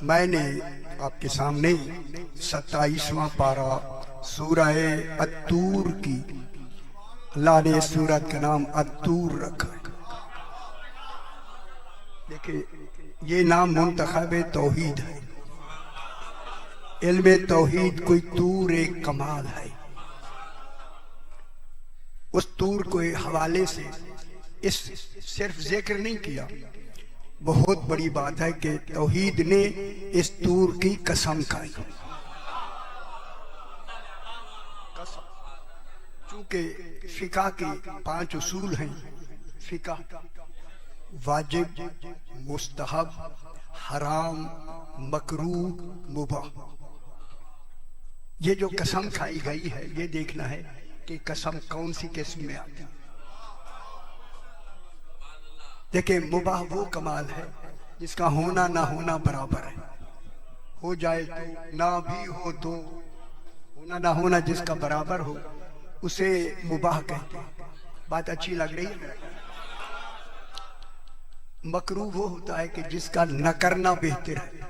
मैंने आपके सामने 27वां पारा सूरह अत्तूर की, अल्लाह ने सूरत का नाम अत्तूर रखा। देखिए ये नाम मुंतखब तौहीद है। इल्म तौहीद कोई तूर एक कमाल है। उस तूर को हवाले से इस सिर्फ जिक्र नहीं किया, बहुत बड़ी बात है कि तौहीद ने इस तूर की कसम खाई। चूंकि फिका के 5 उसूल हैं, फिका वाजिब, मुस्तहब, हराम, मकरूह, मुबाह। ये जो कसम खाई गई है, ये देखना है कि कसम कौन सी किस्म में आती है। देखिए मुबाह वो कमाल है जिसका होना ना होना बराबर है, हो जाए तो, ना भी हो तो, होना ना होना जिसका बराबर हो उसे मुबाह कहते हैं। बात अच्छी लग रही है। मकरूह वो होता है कि जिसका न करना बेहतर है।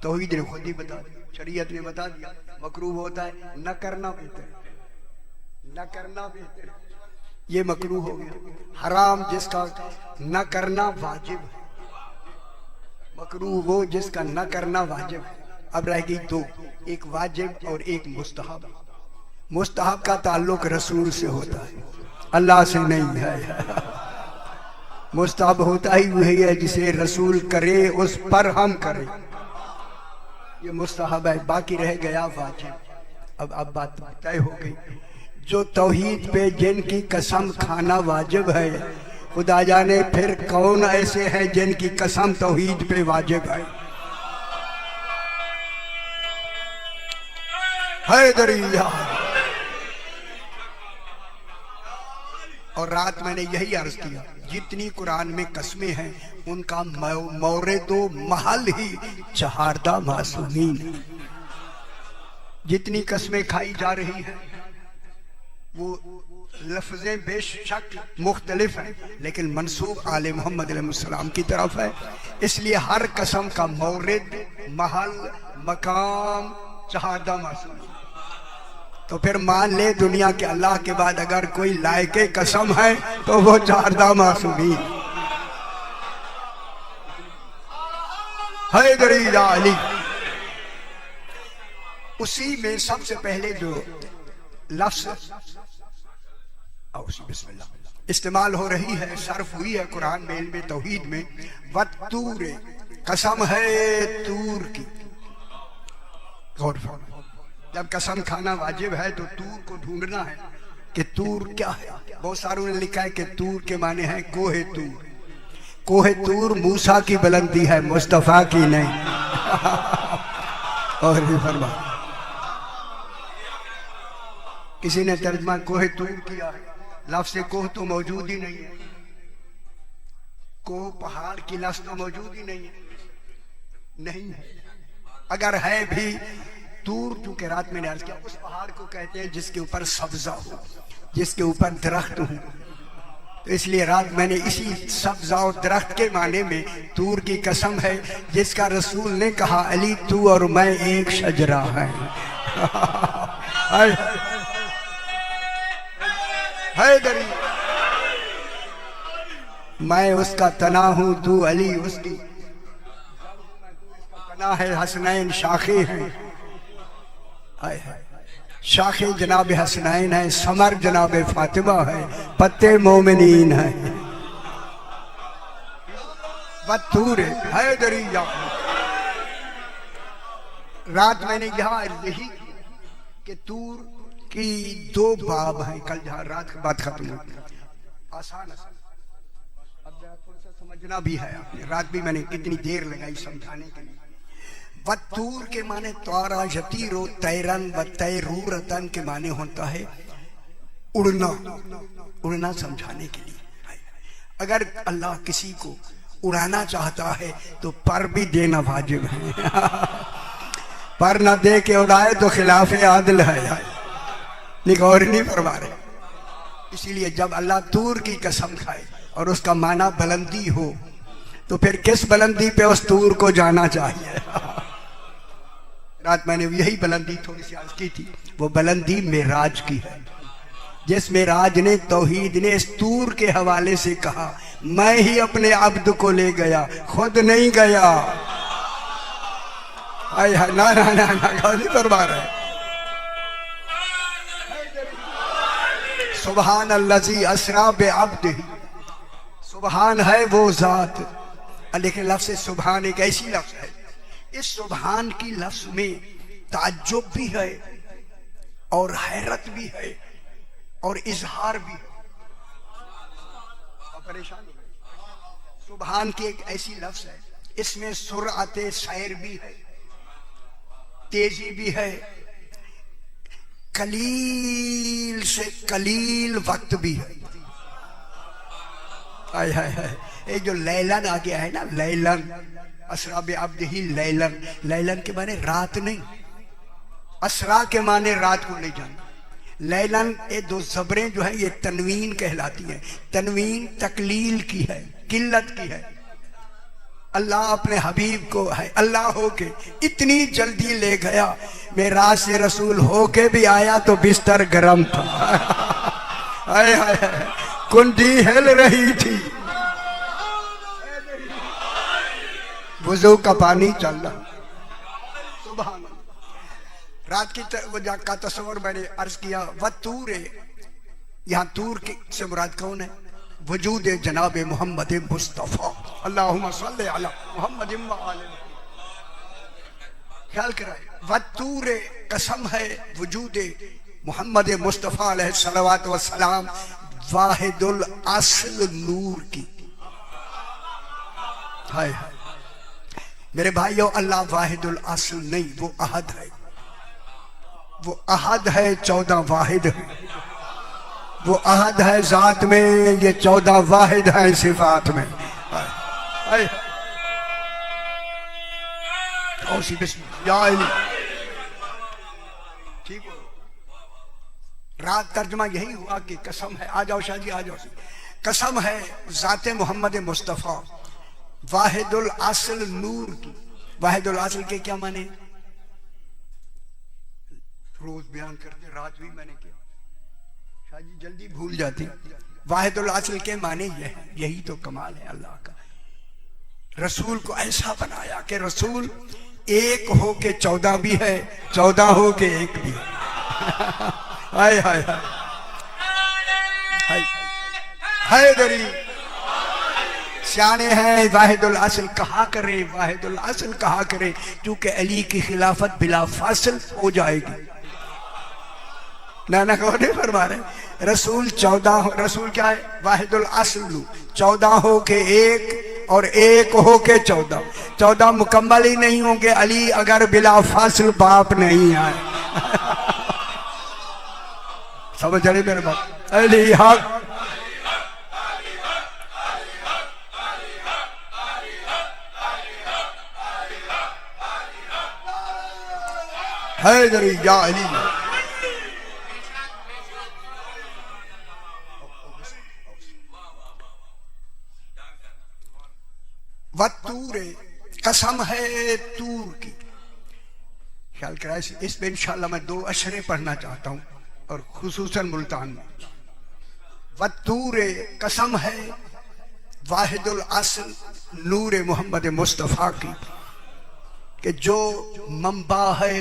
तौहीद ने खुद ही बता दिया, शरीयत ने बता दिया। मकरूह होता है न करना बेहतर है, न करना बेहतर है, ये मकरूह हो गया। हराम जिसका न करना वाजिब है। मकरूह वो जिसका न करना वाजिब है। अब रह गई दो, एक वाजिब और एक मुस्तहब। मुस्तहब का ताल्लुक रसूल से होता है, अल्लाह से नहीं है। मुस्तहब होता ही वही है जिसे रसूल करे उस पर हम करें, ये मुस्तहब है। बाकी रह गया वाजिब। अब बात तय हो गई। जो तौहीद पे जिनकी कसम खाना वाजिब है, खुदा जाने फिर कौन ऐसे हैं जिनकी कसम तौहीद पे वाजिब है। हैदरिया। और रात मैंने यही अर्ज किया, जितनी कुरान में कस्में हैं उनका मौरिद महल ही चहारदा मासूमीन। जितनी कस्में खाई जा रही हैं वो लफ्ज़ें बेशक मुख्तलिफ हैं, लेकिन मंसूब आले मोहम्मद अलैहिस्सलाम की तरफ है। इसलिए हर कसम का मौरिद, महल, मकाम चहारदा मासूमीन। तो फिर मान ले दुनिया के अल्लाह के बाद अगर कोई लायके कसम है तो वो चहारदा मासूमीन। हैदरी या अली। उसी में सबसे पहले जो लफ्ज़ बिस्मिल्लाह इस्तेमाल हो रही है, सर्फ हुई है कुरान में, इल्म तौहीद में, वत्तूर, कसम है तूर की। गौर फरमाइए, जब कसम खाना वाजिब है तो तूर को ढूंढना है कि तूर क्या है। बहुत सारों ने लिखा है कि तूर के माने हैं कोहे तूर। कोहे तूर मूसा की बुलंदी है, मुस्तफा की नहीं। और भी फरमा, किसी ने तर्जमा कोहे तूर किया है, लफ्ज़ से कोह तो मौजूद ही नहीं है। कोह पहाड़ की लफ्ज़ तो मौजूद ही नहीं है, नहीं है। अगर है भी तूर, क्योंकि रात में अर्ज किया, उस पहाड़ को कहते हैं जिसके ऊपर सब्जा हो, जिसके ऊपर दरख्त हो। तो इसलिए रात मैंने इसी सब्जा और दरख्त के माने में तूर की कसम है जिसका रसूल ने कहा, अली तू और मैं एक शजरा है। हैदरी, मैं उसका तना हूं, तू अली उसकी तना है। हसनैन शाखे हैं, शाखे जनाब हसनैन है, समर जनाब फातिमा है, पत्ते मोमिनीन है। वत्तूर हैदरी या। रात मैंने यहाँ यही कि तूर की 2 बाब हैं। कल जहाँ रात की बात खत्म हुई, आसान अब थोड़ा सा समझना भी है। रात भी मैंने कितनी देर लगाई समझाने के लिए। वत्तूर के माने तारा यतीरो तैरन व तैरूरतन के माने होता है उड़ना, उड़ना समझाने के लिए। अगर अल्लाह किसी को उड़ाना चाहता है तो पर भी देना वाजिब है। पर न दे के उड़ाए तो खिलाफ आदिल है। गौर नहीं फरमा रहे। इसीलिए जब अल्लाह तूर की कसम खाए और उसका माना बुलंदी हो तो फिर किस बुलंदी पे उस तूर को जाना चाहिए। रात मैंने यही बुलंदी थोड़ी सी अर्ज की थी, वो बुलंदी मेराज की है, जिस मेराज ने तौहीद ने इस तूर के हवाले से कहा, मैं ही अपने अब्द को ले गया, खुद नहीं गया। आय हाय, ना ना ना ना, गाली फरमा रहे। सुबहान अल्लज़ी असरा बे अब्दिही, सुबहान है वो जात। लेकिन लफ्ज़ सुबहान एक ऐसी लफ्ज़ है, इस सुबहान की लफ्ज़ में ताज्जुब भी है और हैरत भी है और इजहार भी है। परेशान हो गए। सुबहान की एक ऐसी लफ्ज़ है, इसमें सुरअते सैर भी है, तेजी भी है, कलील से कलील वक्त भी है। हाय हाय हाय, ये जो लैलन आ गया है ना, लैलन असरा बे अब्दिही, लैलन, लैलन के माने रात नहीं, असरा के माने रात को नहीं जाना। लैलन, ये दो ज़बरें जो है ये तनवीन कहलाती हैं। तनवीन तकलील की है, किल्लत की है। अल्लाह अपने हबीब को है अल्लाह होके इतनी जल्दी ले गया, मेराज से रसूल होके भी आया तो बिस्तर गर्म था। हाय हाय हाय, कुंडी हिल रही थी, वुज़ू का पानी चल रहा। सुभान अल्लाह। रात की का तस्वर मैंने अर्ज किया, व तूर, यहाँ तूर से मुराद कौन है? वजूद जनाब मोहम्मद मुस्तफ़ा, अल्लाहुम्मा सल्ली अला मुहम्मद व आले। ख्याल कराए, व तूर, कसम है वजूद मोहम्मद मुस्तफ़ा अलैहि सलावत व सलाम, वाहिदुल अस्ल नूर की। हाय हाय मेरे भाइयों, अल्लाह वाहिदुल अस्ल नहीं, वो अहद है, वो अहद है, 14 वाहिद है। वो अहद है जात में, ये 14 वाहिद है सिफात में। ठीक हो, रात तर्जमा यही हुआ कि कसम है, आ जाओ शाह जी, आ जाओ, कसम है जाते मोहम्मद मुस्तफ़ा वाहिदुल अस्ल नूर की। वाहिदुल अस्ल के क्या माने? रोज बयान करते, रात भी मैंने किया, शाह जी जल्दी भूल जाती। वाहिदुल अस्ल के माने यही तो कमाल है अल्लाह का। रसूल को ऐसा बनाया कि रसूल एक हो के 14 भी है, 14 हो के एक भी है। हाय हाय हाय, हैदरी सियाने हैं, वाहिदुल अस्ल कहा करें, वाहिदुल अस्ल कहा करें, क्योंकि अली की खिलाफत बिला फासिल हो जाएगी। नाना कौन नहीं फरमा रहे, रसूल 14, रसूल क्या है? वाहिदुल अस्ल, 14 हो के एक और एक हो के 14, 14 मुकम्मल ही नहीं होंगे अली अगर बिला फासिल बाप नहीं आए। समझ रहे मेरे बाप? अली हक हैदरी या अली। वतूर, कसम है तूर की। ख्याल कराए, इसमें इंशाल्लाह मैं 2 अशरे पढ़ना चाहता हूं, और खुसूसन मुल्तान में। वतूर, कसम है वाहिदुल अस्ल नूर मोहम्मद मुस्तफ़ा की, कि जो मंबा है,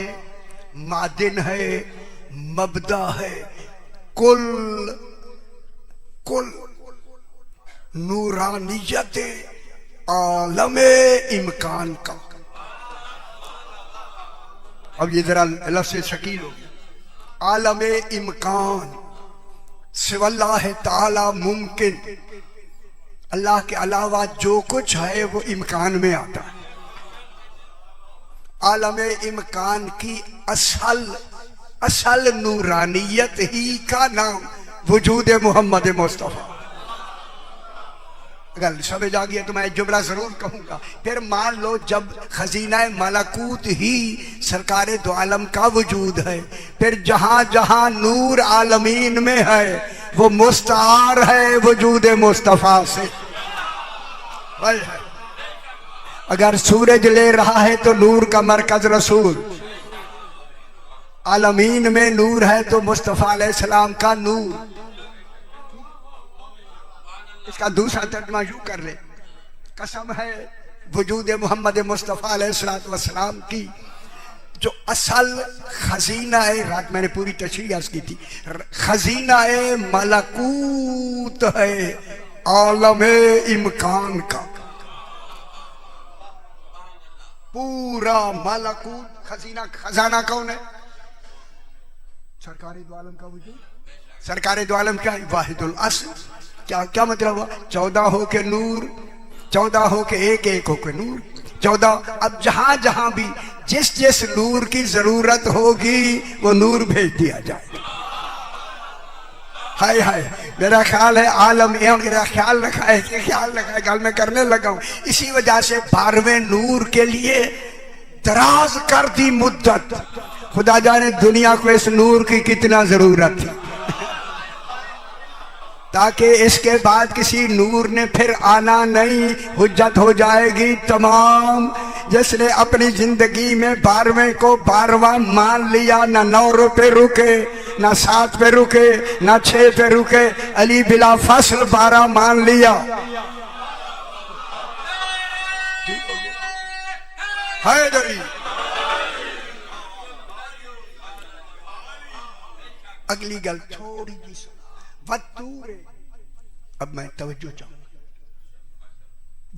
मादिन है, मबदा है, कुल कुल नूरानियत आलमे इम्कान का। अब ये जरा लफ्ज़ से शकील हो, आलमे इम्कान सिवल्लाह ताला मुमकिन, अल्लाह के अलावा जो कुछ है वो इम्कान में आता है। आलमे इम्कान की असल नूरानियत ही का नाम वजूद मोहम्मद मुस्तफ़ा। अगर समझ आ गया तो मैं जुमला जरूर कहूंगा। फिर मान लो जब खजीना मलकूत ही सरकार दो आलम का वजूद है, फिर जहां जहां नूर आलमीन में है वो मुस्तार है वजूद मुस्तफ़ा से। अगर सूरज ले रहा है तो नूर का मरकज रसूल, आलमीन में नूर है तो मुस्तफा अलैहिस्सलाम का नूर। इसका दूसरा तर्जुमा यूं कर ले, कसम है वजूद मोहम्मद मुस्तफा अलैहिस्सलाम की जो असल खजीना है, रात मैंने पूरी तशरीह अर्ज की थी, खजीना है मलकूत है आलम इम्कान का, पूरा मलकूत खजीना। खजाना कौन है? सरकारे दो आलम का वजूद। सरकारे दो आलम क्या है? वाहिदुल अस्ल। क्या क्या मतलब हुआ? 14 हो के नूर, 14 हो के एक, एक हो के नूर, 14। अब जहां जहां भी जिस जिस नूर की जरूरत होगी वो नूर भेज दिया जाएगा। हाय हाय, मेरा ख्याल है आलम मेरा ख्याल रखा है, ख्याल रखा है, ख्याल मैं करने लगा हूं। इसी वजह से 12वें नूर के लिए दराज कर दी मुद्दत। खुदा जाने दुनिया को इस नूर की कितना जरूरत थी, ताकि इसके बाद किसी नूर ने फिर आना नहीं, हुज्जत हो जाएगी तमाम। जिसने अपनी जिंदगी में 12वें को 12वां मान लिया, ना 9 पे रुके, ना 7 पे रुके, ना 6 पे रुके, अली बिला फसल 12 मान लिया। हैदरी अगली गल थोड़ी जी वत्तूरे, अब मैं तवज्जो चाहूंगा।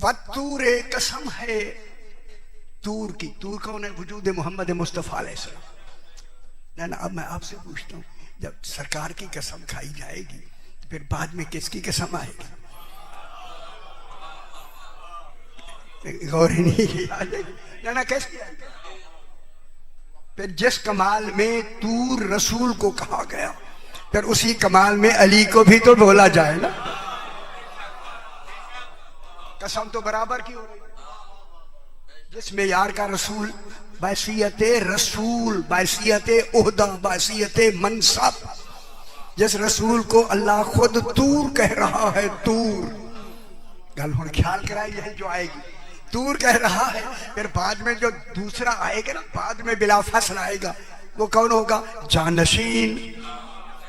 वत्तूरे कसम है तूर की। तूर कौन है? वजूद मोहम्मद मुस्तफा अलैहिस्सलाम। ना अब मैं आपसे पूछता हूं, जब सरकार की कसम खाई जाएगी तो फिर बाद में किसकी कसम आएगी? गौर ही नहीं किया। ना कैसे आएगी? फिर जिस कमाल में तूर रसूल को कहा गया, फिर उसी कमाल में अली को भी तो बोला जाए ना। कसम तो बराबर की हो रही है। जिसमें यार का रसूल बैसियत रसूल, बैसियत ओहदा, बैसियत मनसब, जिस रसूल को अल्लाह खुद तूर कह रहा है, तूर। गल हुण ख्याल कराई यही जो आएगी, तूर कह रहा है। फिर बाद में जो दूसरा आएगा ना, बाद में बिला फसल आएगा, वो कौन होगा? जानशीन।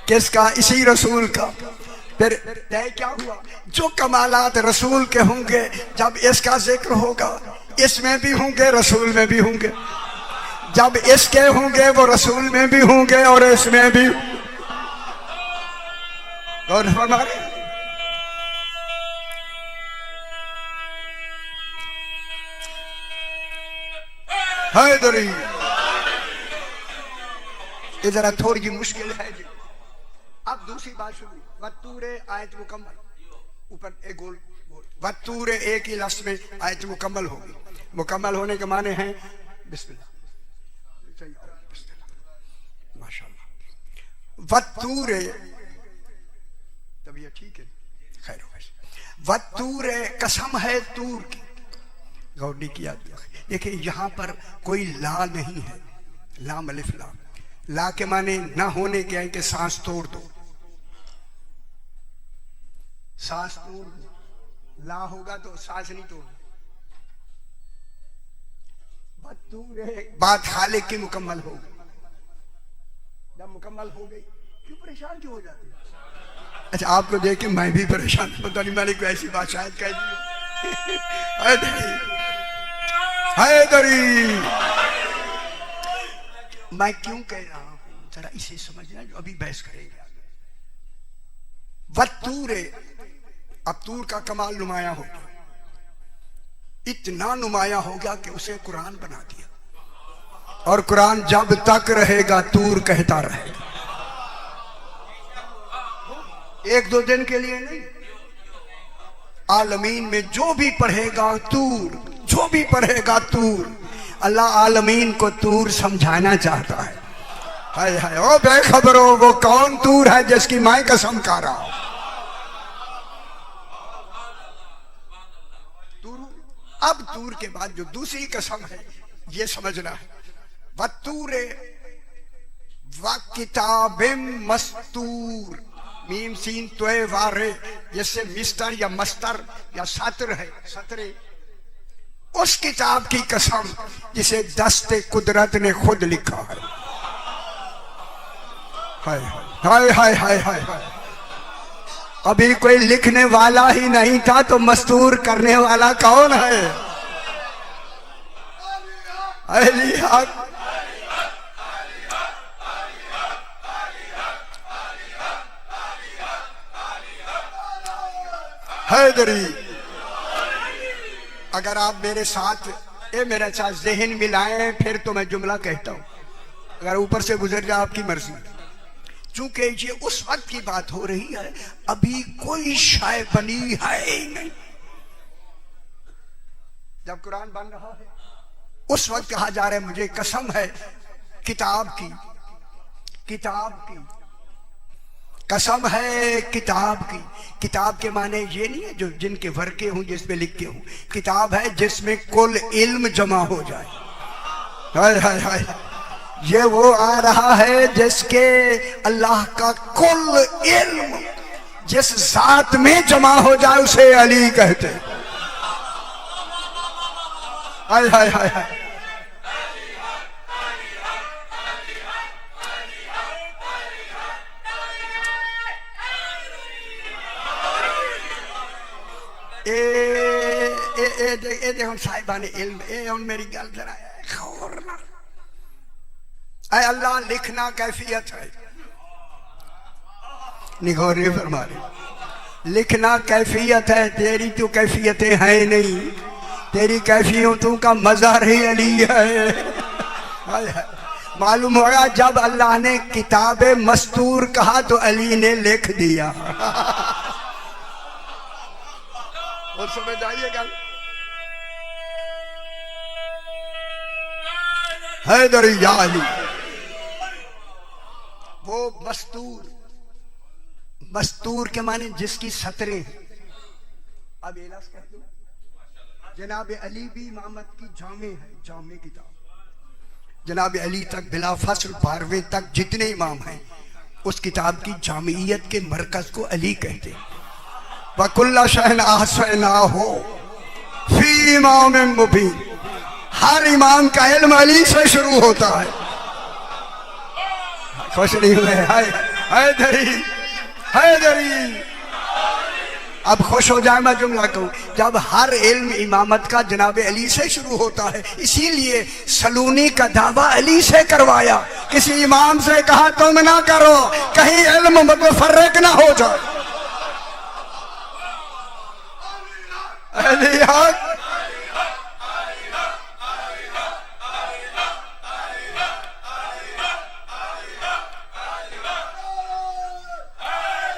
किसका? इसी रसूल का। फिर तय क्या हुआ? जो कमालात रसूल के होंगे, जब इसका जिक्र होगा इसमें भी होंगे, रसूल में भी होंगे। जब इसके होंगे वो रसूल में भी होंगे और इसमें भी। और हमारे हैदरी ये जरा थोड़ी जी मुश्किल है जी। अब दूसरी बात सुनिए, वत्तूरे आयत मुकम्मल, ऊपर एक गोल वत्तूरे एक ही लफ्ज में आयत मुकम्मल होगी। मुकम्मल होने के माने हैं बिस्मिल्लाह, माशाअल्लाह। वत्तूरे तबीयत ठीक है, खैर हो। वत्तूरे कसम है तूर की। गौर नहीं किया? देखिए यहां पर कोई ला नहीं है, लाम अलिफ लाम। ला के माने ना होने के हैं कि सांस तोड़ दो, सांस तोड़ दो। ला होगा तो सांस नहीं तोड़। बात खालिक की मुकम्मल हो गई। जब मुकम्मल हो गई क्यों परेशान क्यों हो जाते हैं? अच्छा आपको देख के मैं भी परेशान, पता नहीं मैंने कोई ऐसी बात शायद कह दी। हैदरी मैं क्यों कह रहा हूं, जरा इसे समझना जो अभी बहस करेंगे। वत्तूरे, अब तूर का कमाल नुमाया हो गया, इतना नुमाया हो गया कि उसे कुरान बना दिया। और कुरान जब तक रहेगा तूर कहता रहेगा, 1-2 दिन के लिए नहीं। आलमीन में जो भी पढ़ेगा तूर, जो भी पढ़ेगा तूर। अल्लाह आलमीन को तूर समझाना चाहता है। हाय हाय, ओ बेखबरो, वो कौन तूर है जिसकी मैं कसम खा रहा हूं? अब तूर के बाद जो दूसरी कसम है ये समझना है। वत्तूरे व किताबिम मस्तूर, मीम सीन तोए वारे, जैसे मिस्टर या मस्तर या सत्र है, सतरे। उस किताब की कसम जिसे दस्ते कुदरत ने खुद लिखा है। हाय हाय हाय हाय हाय हाय। अभी कोई लिखने वाला ही नहीं था तो मस्तूर करने वाला कौन है? अली हक। हैदरी। अगर आप मेरे साथ मेरे साथ ज़हन मिलाएं फिर तो मैं जुमला कहता हूं, अगर ऊपर से गुजर जाए आपकी मर्जी। चूंकि ये उस वक्त की बात हो रही है, अभी कोई शाय बनी है ही नहीं। जब कुरान बन रहा है उस वक्त कहा जा रहा है मुझे कसम है किताब की, किताब की कसम है किताब की। किताब के माने ये नहीं है जो जिनके वर्के हूं जिसपे लिख के हूं। किताब है जिसमें कुल इल्म जमा हो जाए। हाय हाय हाय। ये वो आ रहा है जिसके अल्लाह का कुल इल्म जिस जात में जमा हो जाए उसे अली कहते हैं। हाय हाय हाय हाय। देखो साहिबान इल्म मेरी गल जरा खोरना। अल्लाह लिखना कैफियत है, निगोरे फरमा रहे लिखना कैफियत है, तेरी तो कैफियतें हैं नहीं, तेरी कैफियतों का मज़हर ही अली है। मालूम होगा जब अल्लाह ने किताब मस्तूर कहा तो अली ने लिख दिया। और समझ आइएगा हैदर या अली। वो मस्तूर, मस्तूर के माने जिसकी सतरें। अब एलास कह दो जनाब अली भी इमामत की जामे है, जामे किताब। जनाब अली तक बिला फसल 12वें तक जितने इमाम हैं उस किताब की जामियत के मरकज को अली कहते हैं। वकुल्ला शहन आहसना हो फी इमाम मुबीन। हर इमाम का इल्म अली से शुरू होता है। खुश नहीं हुए? हैदरी हैदरी। अब खुश हो जाए मैं जुमला कहूं, जब हर इल्म इमामत का जनाब अली से शुरू होता है, इसीलिए सलूनी का दावा अली से करवाया। किसी इमाम से कहा तुम ना करो कहीं इल्म मुतफर्रिक ना हो जाए। अली हक।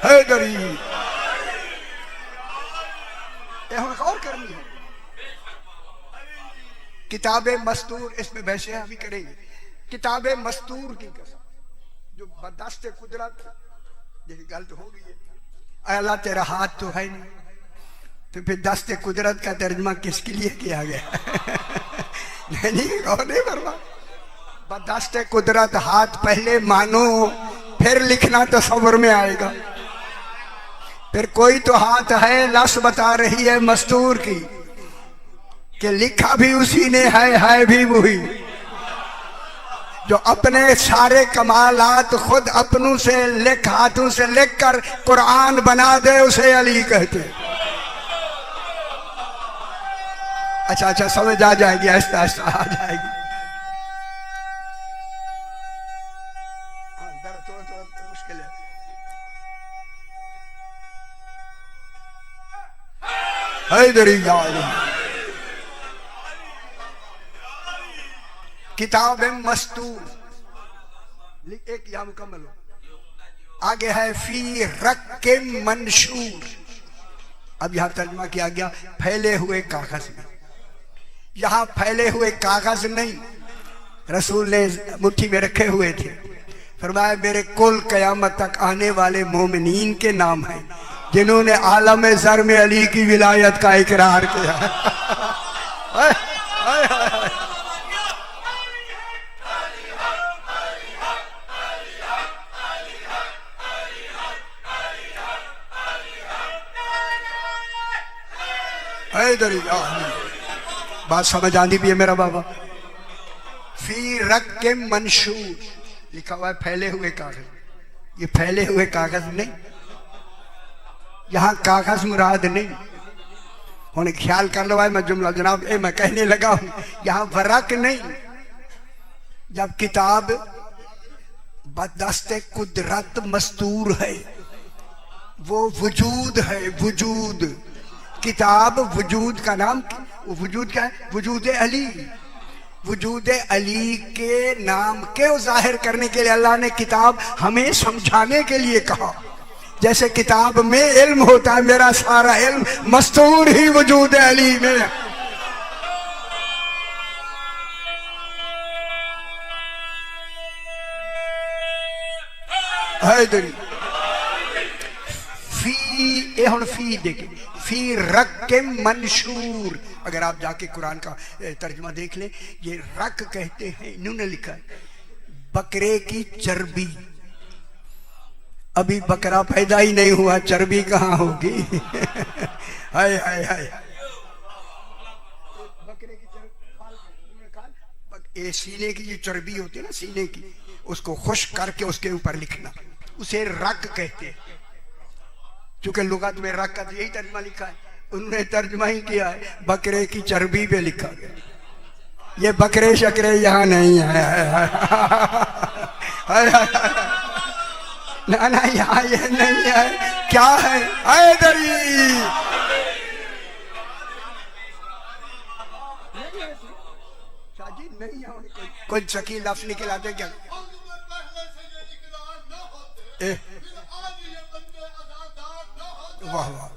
हैदरी और करनी है। किताबे मस्तूर, इसमें वैसे अभी करेंगे। किताबे मस्तूर की कसम जो बर्दाश्त कुदरत, यही गलत हो गई है। अल्लाह तेरा हाथ तो है नहीं, तो फिर दस्ते कुदरत का तर्जमा किसके लिए किया गया? नहीं और नहीं करवा। बर्दाश्त कुदरत हाथ पहले मानो फिर लिखना तस्वर में आएगा। फिर कोई तो हाथ है, लफ्ज़ बता रही है मस्तूर की कि लिखा भी उसी ने है भी वही जो अपने सारे कमालात खुद अपनों से लिख हाथों से लिख कर कुरान बना दे उसे अली कहते। अच्छा अच्छा समझ आ जाएगी, आहिस्ता आहिस्ता आ जाएगी। थोड़ा मुश्किल है। हैदरी या अली। किताब मस्तूर एक यहां मुकम्मल हो। आगे है फी रक्के मंशूर। अब यहां तर्जुमा किया गया फैले हुए कागज में। यहां फैले हुए कागज नहीं, रसूल ने मुट्ठी में रखे हुए थे। फरमाया मेरे कुल कयामत तक आने वाले मोमिनीन के नाम हैं जिन्होंने आलम ज़र में अली की विलायत का इकरार किया। बात समझ आती भी है मेरा बाबा। फी रक के मंशूर लिखा हुआ है फैले हुए कागज। ये फैले हुए कागज नहीं, यहां कागज मुराद नहीं। होने ख्याल कर लो भाई, मैं जुमला जनाब मैं कहने लगा हूं, यहां वरक नहीं। जब किताब बदस्ते कुदरत मस्तूर है, वो वजूद है, वजूद। किताब वजूद का नाम, वजूद क्या है? वजूद अली। वजूद अली के नाम के जाहिर करने के लिए अल्लाह ने किताब हमें समझाने के लिए कहा। जैसे किताब में इल्म होता है, मेरा सारा इल्म मस्तूर ही वजूद अली में। फी हुन फी देखे, फी रक के मंशूर। अगर आप जाके कुरान का तर्जुमा देख ले, ये रक कहते हैं, इन्होंने लिखा है बकरे की चर्बी। अभी बकरा पैदा ही नहीं हुआ, चर्बी कहाँ होगी? हाय हाय हाय। बकरे की चर्बी, सीने की जो चर्बी होती है ना, सीने की, उसको खुश्क करके उसके ऊपर लिखना, उसे रक कहते हैं। चूंकि लुगत में रक का यही तर्जुमा लिखा है, उन्होंने तर्जुमा ही किया है बकरे की चर्बी पे लिखा गया। ये बकरे शकरे यहाँ नहीं है। ना ना, यहाँ ये नहीं है। क्या है? हैदरी। साजिद नहीं है, कोई शकी लफ्ज निकलाते क्या? वाह वाह।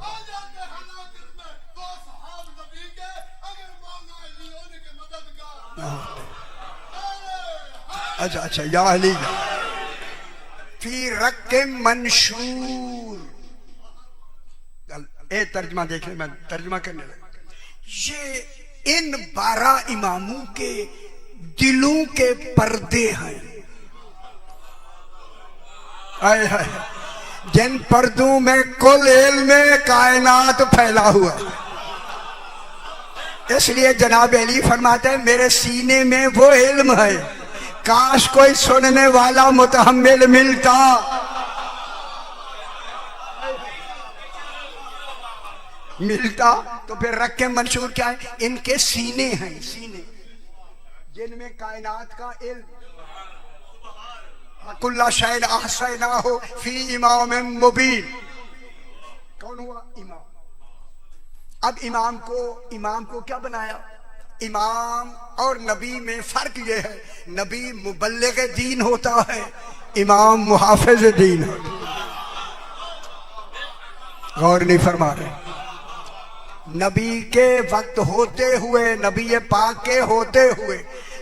अच्छा अच्छा, या अली फिर रख के मंशूर। ए तर्जमा देख ले, मैं तर्जमा करने लगा। ये इन 12 इमामों के दिलों के पर्दे हैं। आए हाय, जिन पर्दों में कुल इल्म कायनात फैला हुआ। इसलिए जनाब अली फरमाते हैं मेरे सीने में वो इल्म है, काश कोई सुनने वाला मुतहम्मिल मिलता। मिलता तो फिर रख के मंशूर क्या है? इनके सीने हैं, सीने जिनमें कायनात का इल्म। कुल्ला शैन अहसैना हो फी इमाम मुबीन। कौन हुआ? इमाम। अब इमाम को क्या बनाया? इमाम और नबी में फर्क यह है, नबी मुबल्लिग दीन होता है, इमाम मुहाफिज दीन होता है। गौर नहीं फरमा रहे। नबी के वक्त होते हुए, नबी पाक के होते हुए,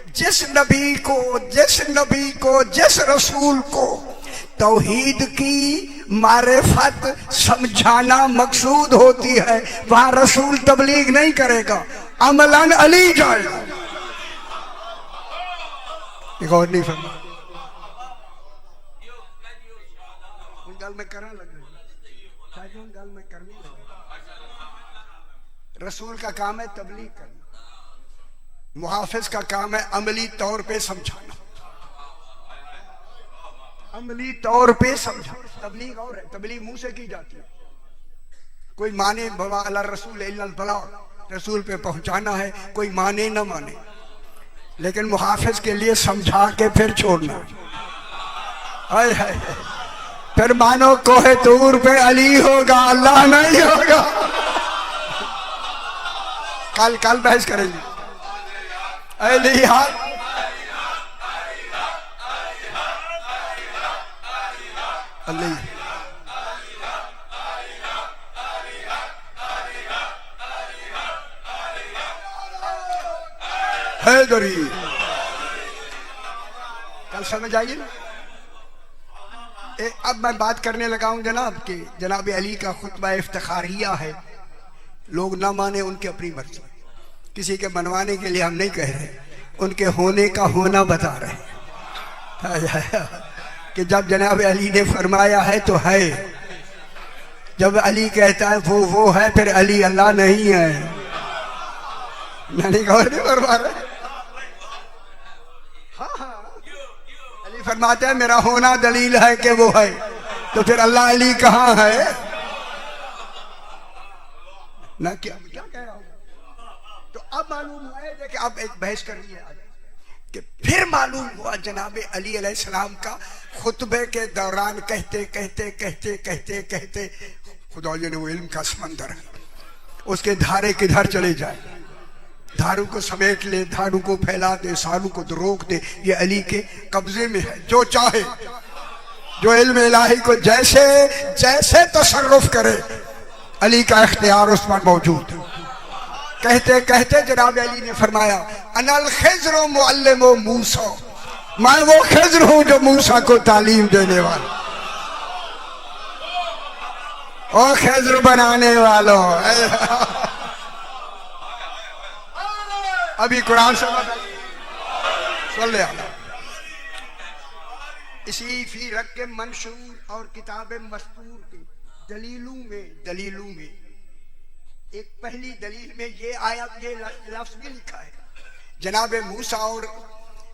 जिस नबी को जिस रसूल को तौहीद की मारिफत समझाना मकसूद होती है, वहां रसूल तबलीग नहीं करेगा, अमलन अली जाएगा। गौर नहीं फरमा। गल में करने लग रही, गल में करनी लगे। रसूल का काम है तबलीग करना, मुहाफिज का काम है अमली तौर पे समझाना, अमली तौर पे समझाना। तबलीग और है, तबलीग मुंह से की जाती है। कोई माने बाबा अल्लाह रसूल इल्लल बलाग, रसूल पे पहुंचाना है, कोई माने न माने, लेकिन मुहाफिज के लिए समझा के फिर छोड़ना। हाय हाय, फिर मानो कोहे तूर पे अली होगा, अल्लाह नहीं होगा। कल बहस करेंगे। हैदरी, कल समझ आइए ना। अब मैं बात करने लगा हूं जनाब के जनाब अली का खुतबा इफ्तिखारिया है। लोग ना माने उनकी अपनी मर्जी, किसी के मनवाने के लिए हम नहीं कह रहे, उनके होने का होना बता रहे कि जब जनाब अली ने फरमाया है तो है, जब अली कहता है वो है, फिर अली अल्लाह नहीं है। मैंने गौर नहीं फरमा रहे। हाँ, अली फरमाते हैं मेरा होना दलील है कि वो है। तो फिर अल्लाह अली कहाँ है ना? क्या क्या कह रहा हूं? तो अब मालूम हुआ है कि अब एक बहस कर रही है कि फिर मालूम हुआ जनाब अली अलैहिस्सलाम का खुतबे के दौरान कहते कहते कहते कहते कहते खुदा ने वो इल्म का समंदर है, उसके धारे किधर चले जाए, धारू को समेट ले, धारू को फैला दे, सारू को रोक दे, ये अली के कब्जे में है। जो चाहे, जो इल्म इलाही को जैसे जैसे तसर्रुफ करे, अली का इख्तियार उस पर मौजूद है। कहते कहते जनाब अली ने फरमाया अनल खिज़्र मुअल्लिमु मूसा, मैं वो खिज़्र हूं जो मूसा को तालीम देने वाला। ओ खिज़्र बनाने वालों, अभी कुरान से सुन ले। इसी फी रक के मंशूर और किताब मस्तूर के दलीलों में एक पहली दलील में ये आयत, ये लफ्ज़ भी लिखा है, जनाब मूसा और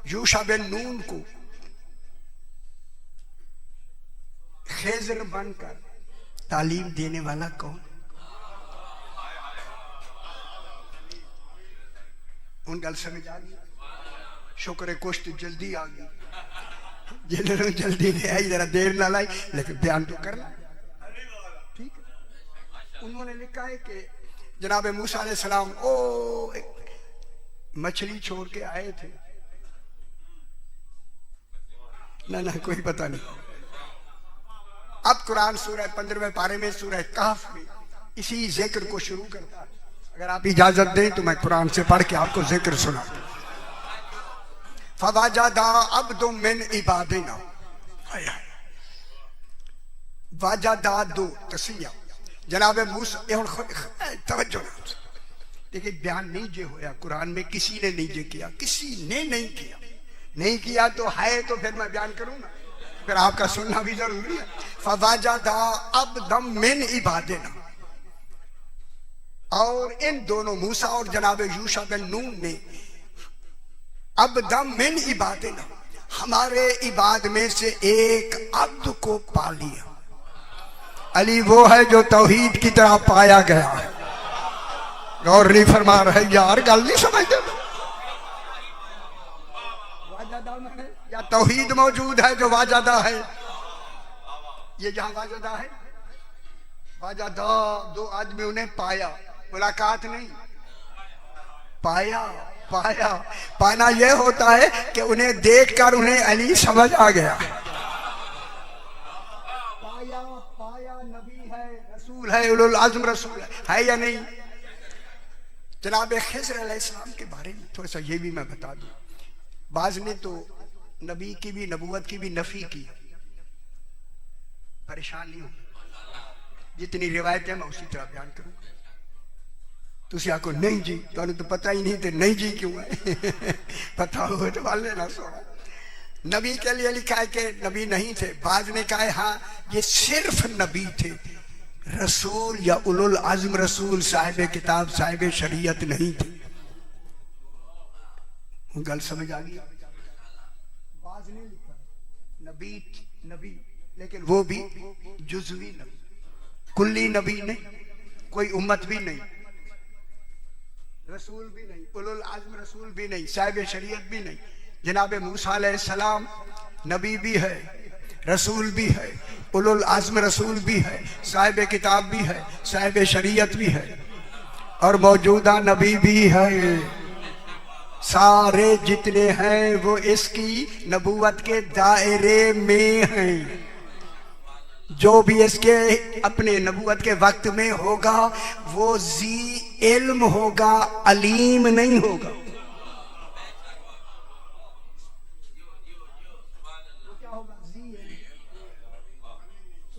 यूशा बिन नून को खिज़्र बनकर तालीम देने वाला कौन? उन गल समझ आ गई? शुक्र है कुछ जल्दी आ गई, जिन्होंने जल्दी नहीं आई, जरा देर ना लाई, लेकिन बयान तो करना ठीक है। उन्होंने लिखा है कि जनाब मूसा अलैहिस्सलाम मछली छोड़ के आए थे, ना कोई पता नहीं। अब कुरान सूरह 15वें पारे में सूरह कहफ में इसी जिक्र को शुरू करता है। अगर आप इजाजत दें तो मैं कुरान से पढ़ के आपको जिक्र सुना। फवाजदा अब्दुम मिन इबादिना, वाजदा दो तसिया जनाब मूसा, तवज्जो देखिए, बयान नहीं जे होया कुरान में, किसी ने नहीं जे किया, किसी ने नहीं किया तो है, तो फिर मैं बयान करूं ना, फिर आपका सुनना भी जरूरी है। फवाजदा अब्दम मिन इबादिना, और इन दोनों मूसा और जनाब यूशा बिन नून ने अब्दम मिन इबादिना, हमारे इबाद में से एक अब्द को पा लिया। अली वो है जो तौहीद की तरह पाया गया है। गौर नहीं फरमा रहे यार, गल नहीं समझते? वाजदा में या तौहीद मौजूद है जो वाजदा है, ये जहां वाजदा है, वाजदा दो आदमी उन्हें पाया, मुलाकात नहीं, पाना यह होता है कि उन्हें देखकर उन्हें अली समझ आ गया। पाया नबी है, रसूल है, उलुल आज़म रसूल है या नहीं? जनाब खिज़्र अलैहिस्सलाम के बारे में थोड़ा सा ये भी मैं बता दूं। बाज ने तो नबी की भी, नबूवत की भी नफी की, परेशान नहीं हो, जितनी रिवायतें मैं उसी तरह बयान करूँ। तुसी आको नहीं जी, तुहानू तो पता ही नहीं, तो नहीं जी क्यों है? पता हो तो वाले ना सोना। नबी के लिए लिखा है कि नबी नहीं थे, बाज ने कहा है हाँ ये सिर्फ नबी थे, रसूल या उलुल आज़म रसूल, साहिब किताब, साहिब शरीयत नहीं थे। गल समझ आ गई? बाज ने लिखा नबी, लेकिन वो भी जुज़वी नबी, कुल्ली नबी नहीं, कोई उम्मत भी नहीं, रसूल भी नहीं, उलुल आज़म रसूल भी नहीं, साहिब शरीयत भी नहीं। जनाब मूसा अलैहिस्सलाम नबी भी है, रसूल भी है, उलुल आज़म रसूल भी है, साहिब किताब भी है, साहिब शरीयत भी है, और मौजूदा नबी भी है। सारे जितने हैं वो इसकी नबूवत के दायरे में हैं। जो भी इसके अपने नबूवत के वक्त में होगा वो जी इल्म होगा, अलीम नहीं होगा।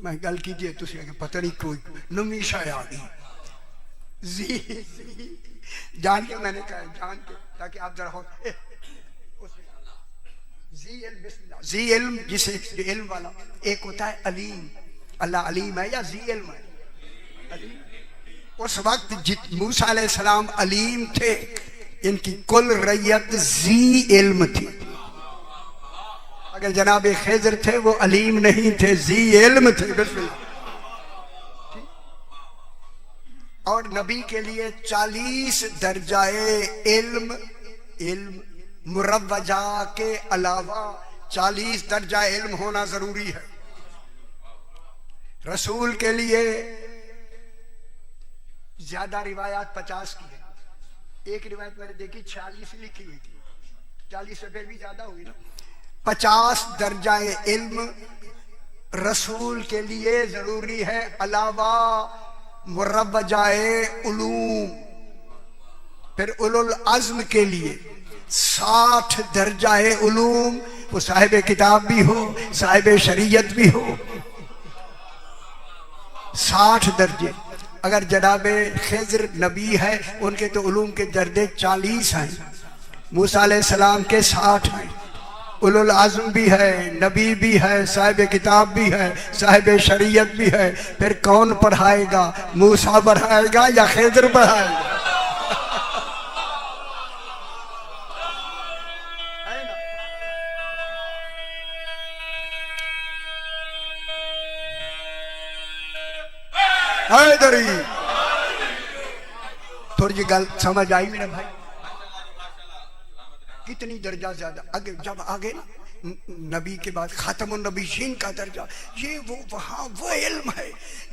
मैं गल कीजिए, तुझे पता नहीं कोई नवी शाय आ गई जी जान के मैंने कहा, जान के, ताकि आप जरा हो जी इल्म, जिसे जो इल्म वाला एक होता है अलीम, अल्लाह अलीम है या जी इल्म है? अलीम। उस वक्त मूसा अलैहिस्सलाम अलीम थे, इनकी कुल रैयत जी इल्म थी। मगर जनाब खिज़र थे वो अलीम नहीं थे, जी इल्म थे। बिस्मिल्लाह। और नबी के लिए 40 दर्जाए इल्म, इल्म मुरव्वजा के अलावा 40 दर्जा इल्म होना जरूरी है। रसूल के लिए ज्यादा रिवायात 50 की है। एक रिवायत मैंने देखी 46 लिखी हुई थी, 40 से फिर भी ज्यादा हुई ना। 50 दर्जाए इल्म रसूल के लिए जरूरी है, अलावा मुरव्वजाए उलूम। फिर उलुल अज़्म के लिए 60 दर्जाए उलूम, वो साहिब किताब भी हो, साहिब शरीयत भी हो, 60 दर्जे। अगर जनाबे खिज़र नबी है, उनके तो उलूम के दर्जे 40 हैं, मूसा अलैहिस्सलाम के 60 हैं, उलुल आज़म भी है, नबी भी है, साहिब किताब भी है, साहिब शरीयत भी है। फिर कौन पढ़ाएगा? मूसा पढ़ाएगा या खिज़र पढ़ाएगा? हैदरी, थोड़ी गल समझ आई मेरे भाई? कितनी दर्जा ज्यादा आगे, जब आगे नबी के बाद खातमुन नबीयीन का दर्जा, ये वो वहां वो इल्म है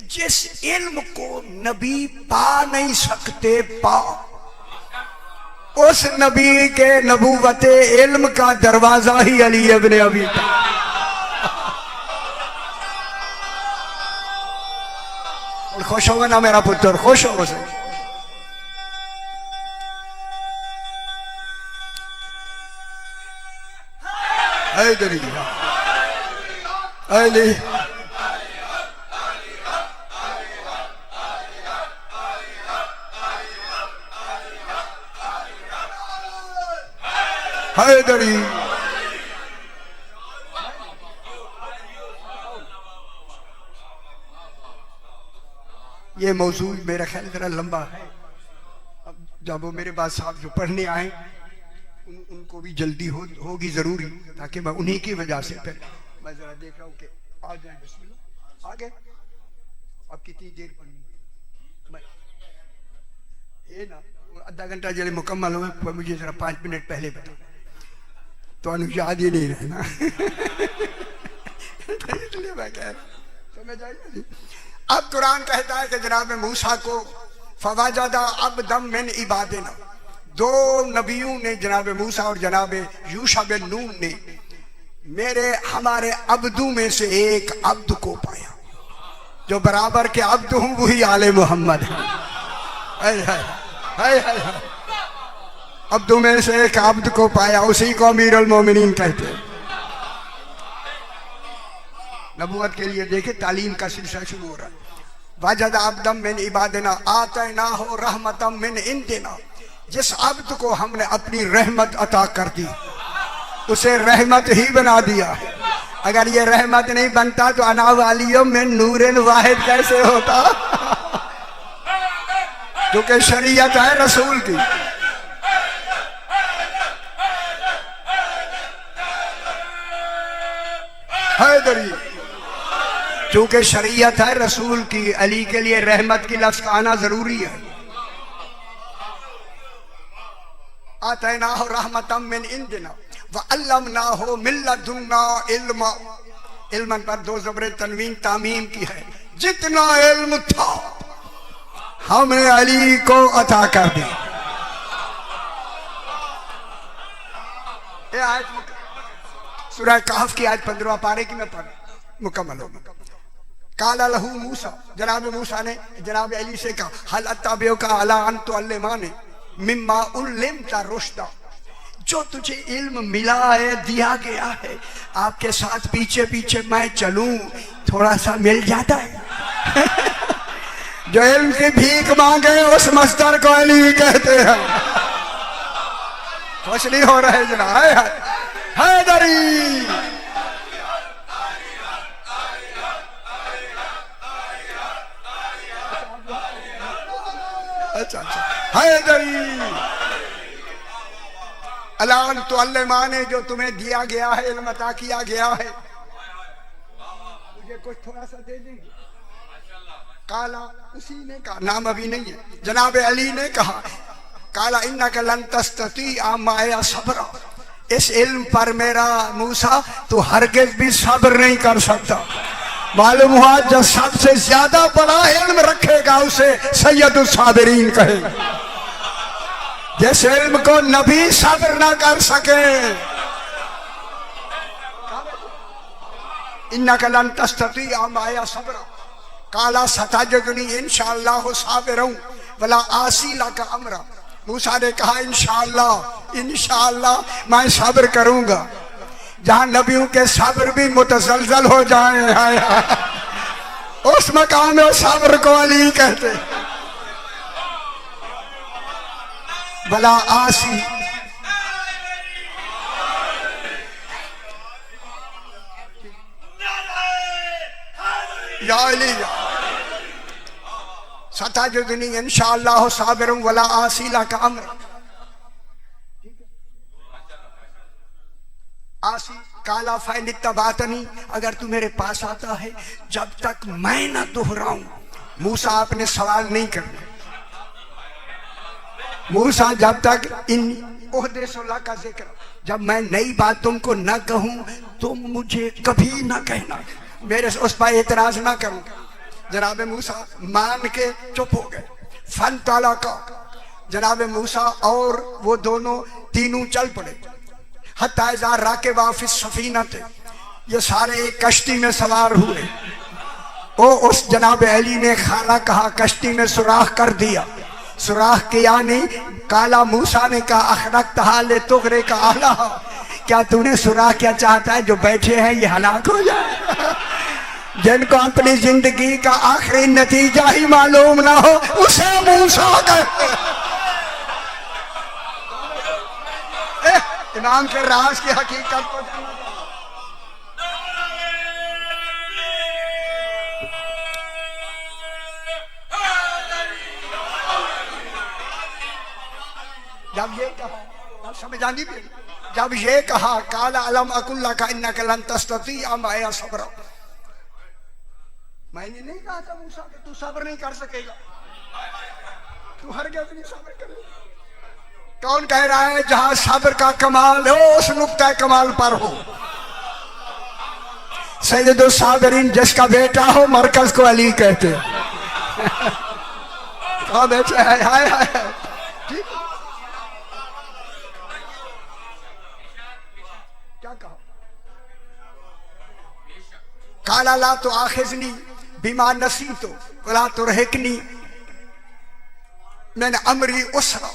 जिस इल्म को नबी पा नहीं सकते, पा उस नबी के नबूवते इल्म का दरवाजा ही अली इब्न अबी तालिब। और खुश होगा ना मेरा पुत्र, खुश हो सके। हैदरी, अली हैदरी। ये मौजू मेरा ख्याल जरा लंबा है। अब जब वो मेरे पास साहब जो पढ़ने आए उनको भी जल्दी होगी जरूरी, ताकि मैं उन्हीं की वजह से फिर मैं जरा देख रहा हूँ कि आ जाए। बिस्मिल्लाह, आगे। अब कितनी देर पढ़नी मैं ये ना, आधा घंटा जल्दी मुकम्मल हो, पर मुझे जरा 5 मिनट पहले बता, तो याद ही नहीं रहना। इसलिए मैं कह रहा समझ आइए। अब कुरान कहता है कि जनाब मूसा को फवाजदा अब्दम मिन इबादिना, 2 नबियों ने, जनाब मूसा और जनाब यूशा बिन नून ने, मेरे हमारे अब्दू में से एक अब्द को पाया। जो बराबर के अब्द हूं वही आले मोहम्मद है। अब्दू में से एक अब्द को पाया, उसी को अमीरुल मोमिनीन कहते हैं। नबूवत के लिए देखे तालीम का सिलसिला शुरू हो रहा है। वजद अब्दम मिन इबादिना आतना हो रहमतम मिन इंदिना, जिस अब्द को हमने अपनी रहमत अता कर दी उसे रहमत ही बना दिया। अगर ये रहमत नहीं बनता तो अना वालियों में नूरन वाहिद कैसे होता? क्योंकि शरीयत है रसूल की। हैदरी, चूंकि शरीयत है रसूल की, अली के लिए रहमत की लफ्ज़ का आना जरूरी है। आतना हो रहमतम मिन इंदिना व अल्लमना हो मिल्लदुन्ना इल्मा। इल्मन पर 2 ज़बर तनवीन तामीम की है। जितना इल्म था हमने अली को अता कर दी। ये आयत सूरह कहफ की आयत 15 पारे की मैं पढ़ मुकम्मल हो। काला लहू मूसा, जनाब मूसा ने जनाब अली से कहा, हल अत्ताबिउ का अला अन तुअल्लिमानी मिम्मा उल्लिमता रुश्दा, जो तुझे इल्म मिला है, दिया गया है, आपके साथ पीछे पीछे मैं चलूं, थोड़ा सा मिल जाता है। जो इल्म की भीख मांगे उस मस्तर को अली कहते हैं। खुश नहीं हो रहे जनाब? हैदरी, अच्छा हैदरी। अलान तो अल्लाह ने जो तुम्हें दिया गया है, इल्म अता किया गया है, मुझे कुछ थोड़ा सा दे देंगे? काला उसी ने कहा, नाम अभी नहीं है, जनाब अली ने कहा, काला इन्नका लन तस्ततीअ माया सब्रा, इस इल्म पर मेरा मूसा तू हरगिज भी सब्र नहीं कर सकता। मालूम हुआ जो सबसे ज्यादा बड़ा इल्म रखेगा उसे सैयदुस साबिरीन कहेगा, जिस इल्म को नबी सब्र ना कर सके। इन्नका लन तस्ततीअ माया सब्रा काला सताजदनी इंशाअल्लाह साबिरun वला आसी लका अमरा। मूसा ने कहा इंशाअल्लाह इंशाअल्लाह मैं सब्र करूंगा। जहां नबियों के सब्र भी मुतसलसल हो जाए, उस मकाम में सब्र को अली कहते। भला आसी या अली सताजुदनी इंशाअल्लाह साबिरुन वला आसीला का अमर। आसी काला फैन तबातनी, अगर तू मेरे पास आता है जब तक मैं ना दोहराऊं। मूसा आपने सवाल नहीं करना। मूसा जब तक इन ओहदे सुल्लाह का जिक्र, जब मैं नई बात तुमको न कहूं तुम मुझे कभी ना कहना, मेरे उस पर एतराज ना करूंगा। जनाब मूसा मान के चुप हो गए। फन ताला का जनाब मूसा और वो दोनों तीनों चल पड़े। हत्ता राके वाफिस सफीना थे, ये सारे एक कश्ती में सवार हुए। ओ उस जनाब अली ने खाला कहा कश्ती में सुराख कर दिया। सुराख किया नहीं, काला मूसा ने कहा अखरक हाले तुगरे का आला, क्या तूने सुराख क्या चाहता है जो बैठे हैं ये हलाक हो जाए। जिनको अपनी जिंदगी का आखिरी नतीजा ही मालूम ना हो उसे मूसा कहते। इमाम के राज की हकीकत को जानना। जब ये कहा समझ आनी भी, जब ये कहा काला अलम अकुल्ला का इन्नका लन तस्ततीअ माया सब्रा, मैंने नहीं कहा था मूसा कि तू सब्र नहीं कर सकेगा, तू हरगिज़ नहीं सब्र करेगा। कौन कह रहा है जहां सब्र का कमाल हो उस नुक्ता कमाल पर हो। सैयदुस साबिरीन जिसका बेटा हो मरकज को अली कहते। हाँ बेटे है, ठीक। क्या कहा? काला ला तो आखिजनी बीमा नसी तो वला तो रहकनी मैंने अमरी उसरा।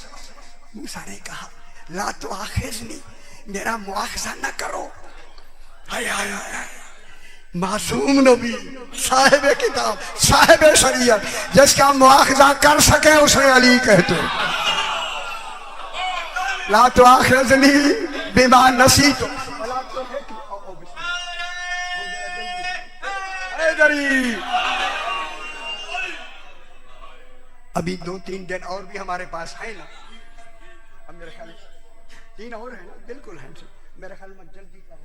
मूसा ने कहा ला तो आखिजनी, मेरा मुआखजा न करो। हाय हाय हाय, मासूम नबी साहिब किताब साहिब शरीयत जिसका मुआखजा कर सके उसे अली कहते। ला तो आखिजनी बीमा नसी तो वला तो रहकनी। अभी 2-3 दिन और भी हमारे पास है ना, अब मेरे ख्याल 3 और है ना, बिल्कुल है मेरे ख्याल में। जल्दी कर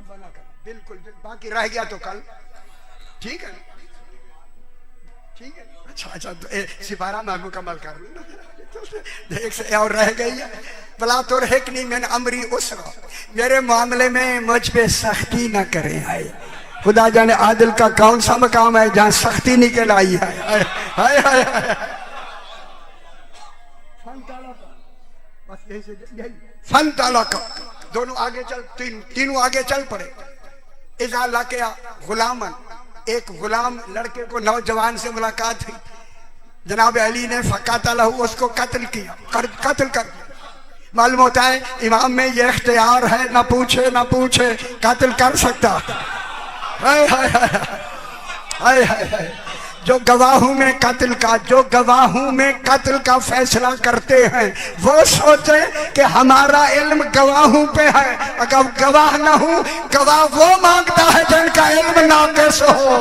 बना कर, बिल्कुल बाकी रह गया तो कल, ठीक है ठीक है। अच्छा तो सिपारा मैं मुकम्मल कर लूँ, एक से और रह गई है। भला तो हेकनी मैंने अमरी उसरा, मेरे मामले में मुझ पे सख्ती ना करें। आए खुदा जाने आदिल का कौन सा मकाम है जहां सख्ती निकल आई है। हाय हाय फन ताला का दोनों आगे चल, तीनों आगे चल पड़े। इज़ा लक़िया गुलामन, एक गुलाम लड़के को नौजवान से मुलाकात हुई। जनाब अली ने फ़क़तलहु, उसको कत्ल किया, कत्ल कर। मालूम होता है इमाम में ये इख्तियार है, ना पूछे कत्ल कर सकता। हाय हाय हाय हाय, जो गवाहों में कत्ल का फैसला करते हैं वो सोचे कि हमारा इल्म गवाहों पे है। अगर गवाह ना हो, गवाह वो मांगता है जिनका इल्म नाक़िस हो।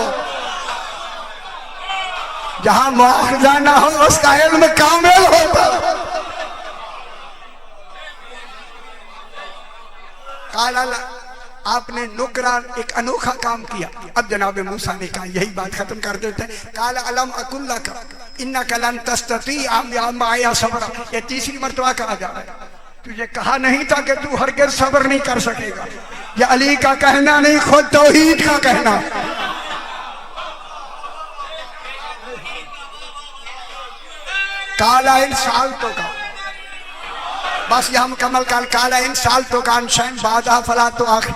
जहां मुआखज़ा ना हो उसका इल्म कामिल होता। काला आपने नुकरान एक अनोखा काम किया। अब जनाब मूसा ने कहा यही बात खत्म कर देते हैं। काला अलम अकुल्ला का इन्ना कलन तस्तती आया सब्र, ये तीसरी मर्तबा कहा जा रहा है। तुझे कहा नहीं था कि तू हरगिज़ सब्र नहीं कर सकेगा। ये अली का कहना नहीं, खुद तौहीद का कहना। काला इन साल तो का बस यह मुकम्मल काला इन साल तो का अनशन बाधा फला तो आखिर।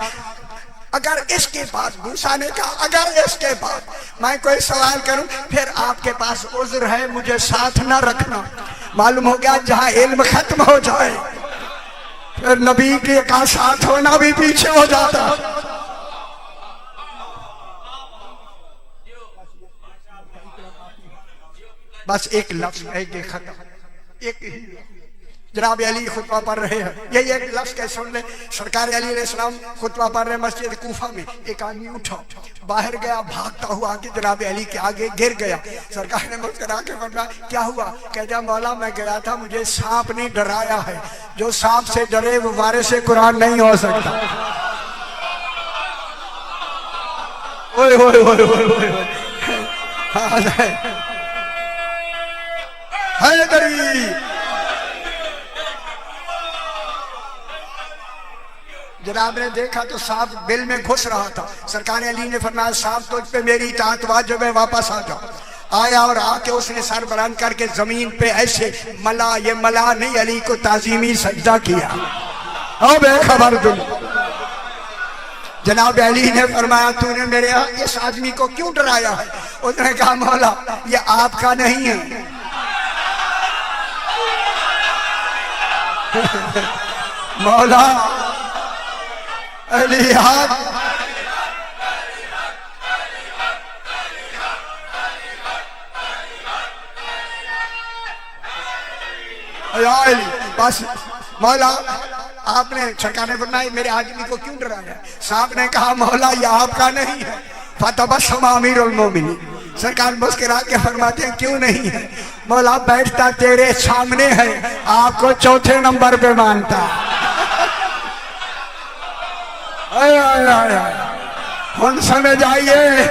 अगर इसके बाद मूसा ने कहा अगर इसके बाद मैं कोई सवाल करूं फिर आपके पास उज़्र है, मुझे साथ ना रखना। मालूम हो गया जहां इल्म खत्म हो जाए फिर नबी के का साथ होना भी पीछे हो जाता। बस एक लफ्ज है कि खत्म, एक ही। जनाब अली खुतबा पढ़ रहे हैं, यही एक लफ्ज के सुन ले। सरकार अली अलैहिस्सलाम खुतबा पढ़ रहे मस्जिद कूफा में। एक आदमी उठा, बाहर गया, भागता हुआ आके जनाब अली के आगे गिर गया। सरकार ने मुस्कुरा के फरमाया क्या हुआ? कहता मौला मैं गया था, मुझे सांप ने डराया है। जो सांप से डरे वो वारिस कुरान नहीं हो सकता। ओए ओए ओए ओए जनाब ने देखा तो सांप बिल में घुस रहा था। सरकार अली ने फरमाया सांप तुझ पे मेरी इताअत वाजिब है, वापस आ जाओ। आया और आके उसने सर बुलंद करके जमीन पे ऐसे मला, ये मला नहीं, अली को ताजीमी सजदा किया। अब खबर तुम। जनाब अली ने फरमाया तूने मेरे इस आदमी को क्यों डराया है? उसने कहा मौला ये आपका नहीं है। मौला अली हाथ बस मौला आपने सरकार ने फरमाया मेरे आदमी को क्यों डराया? साहब ने कहा मौला ये आपका नहीं है। फतबस्सम अमीरुल मोमिनीन। सरकार मुस्कुरा के फरमाते हैं क्यों नहीं है? मौला बैठता तेरे सामने है, आपको चौथे नंबर पे मानता। आय आय आय आय, हम समझ आइए।